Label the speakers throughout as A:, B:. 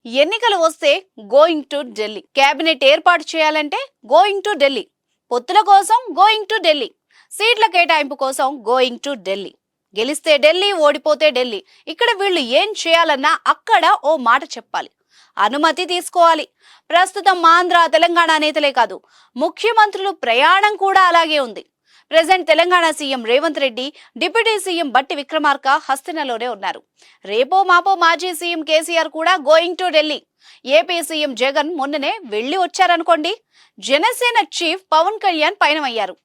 A: ఎన్నికలు వస్తే going to Delhi, cabinet ఏర్పాటు చేయాలంటే గోయింగ్ టు ఢిల్లీ, పొత్తుల కోసం గోయింగ్ టు ఢిల్లీ, సీట్ల కేటాయింపు కోసం గోయింగ్ టు ఢిల్లీ. గెలిస్తే ఢిల్లీ, ఓడిపోతే ఢిల్లీ. ఇక్కడ వీళ్ళు ఏం చేయాలన్నా అక్కడ ఓ మాట చెప్పాలి, అనుమతి తీసుకోవాలి. ప్రస్తుతం ఆంధ్ర తెలంగాణ నేతలే కాదు, ముఖ్యమంత్రులు ప్రయాణం కూడా అలాగే ఉంది. Present Telangana CM Revanth Reddy, deputy CM బట్టి విక్రమార్క హస్తినలోనే ఉన్నారు. రేపో మాపో మాజీ సీఎం కేసీఆర్ కూడా going to Delhi. AP CM Jagan మొన్ననే వెళ్లి వచ్చారనుకోండి. జనసేన చీఫ్ పవన్ కళ్యాణ్ పయనమయ్యారు.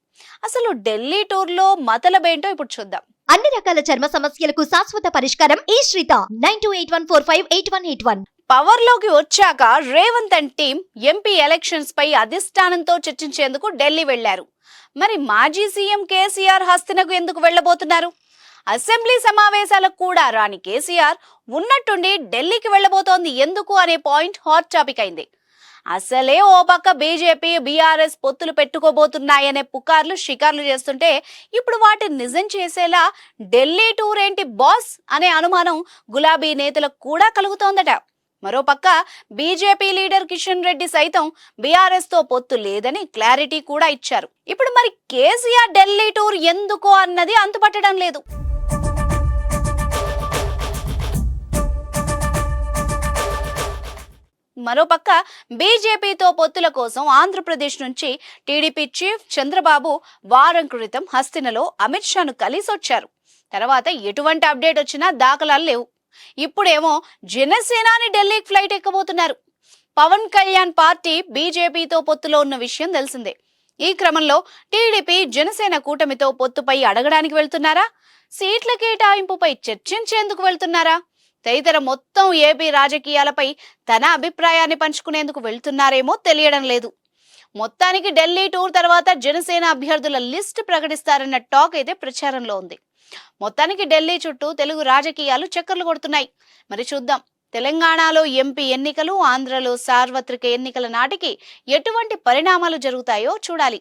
A: అసలు ఢిల్లీ టూర్ లో మతలబేంటో ఇప్పుడు చూద్దాం.
B: అన్ని రకాల చర్మ సమస్యలకు శాశ్వత పరిష్కారం ఈ శ్రీత 9281458181.
A: పవర్ లోకి వచ్చాక Revanth and team MP elections పై అధిష్టానంతో చర్చించేందుకు ఢిల్లీ వెళ్లారు. మరి మాజీ సీఎం కేసీఆర్ హస్తినకు ఎందుకు వెళ్లబోతున్నారు? అసెంబ్లీ సమావేశాలకు కూడా రాని కేసీఆర్ ఉన్నట్టుండి ఢిల్లీకి వెళ్లబోతోంది ఎందుకు అనే పాయింట్ హాట్ టాపిక్ అయింది. అసలే ఓ పక్క బీజేపీ బీఆర్ఎస్ పొత్తులు పెట్టుకోబోతున్నాయనే పుకార్లు షికార్లు చేస్తుంటే ఇప్పుడు వాటిని నిజం చేసేలా ఢిల్లీ టూర్ ఏంటి బాస్ అనే అనుమానం గులాబీ నేతలకు కూడా కలుగుతోందట. మరోపక్క బీజేపీ లీడర్ కిషన్ రెడ్డి సైతం బీఆర్ఎస్ తో పొత్తు లేదని క్లారిటీ కూడా ఇచ్చారు. ఇప్పుడు మరి కేసీఆర్ ఢిల్లీ టూర్ ఎందుకు అన్నది అంతుపట్టడం లేదు. మరోపక్క బీజేపీతో పొత్తుల కోసం ఆంధ్రప్రదేశ్ నుంచి టీడీపీ చీఫ్ చంద్రబాబు వారం క్రితం హస్తినలో అమిత్ షాను కలిసి వచ్చారు. తర్వాత ఎటువంటి అప్డేట్ వచ్చినా దాఖలాలు లేవు. ఇప్పుడేమో జనసేనాని ఢిల్లీకి ఫ్లైట్ ఎక్కబోతున్నారు. పవన్ కళ్యాణ్ పార్టీ బీజేపీతో పొత్తులో ఉన్న విషయం తెలిసిందే. ఈ క్రమంలో టీడీపీ జనసేన కూటమితో పొత్తుపై అడగడానికి వెళ్తున్నారా, సీట్ల కేటాయింపుపై చర్చించేందుకు వెళ్తున్నారా, తదితర మొత్తం ఏపీ రాజకీయాలపై తన అభిప్రాయాన్ని పంచుకునేందుకు వెళ్తున్నారేమో తెలియడం లేదు. మొత్తానికి ఢిల్లీ టూర్ తర్వాత జనసేన అభ్యర్థుల లిస్ట్ ప్రకటిస్తారన్న టాక్ అయితే ప్రచారంలో ఉంది. మొత్తానికి ఢిల్లీ చుట్టూ తెలుగు రాజకీయాలు చక్కర్లు కొడుతున్నాయి. మరి చూద్దాం, తెలంగాణలో ఎంపీ ఎన్నికలు, ఆంధ్రలో సార్వత్రిక ఎన్నికల నాటికి ఎటువంటి పరిణామాలు జరుగుతాయో చూడాలి.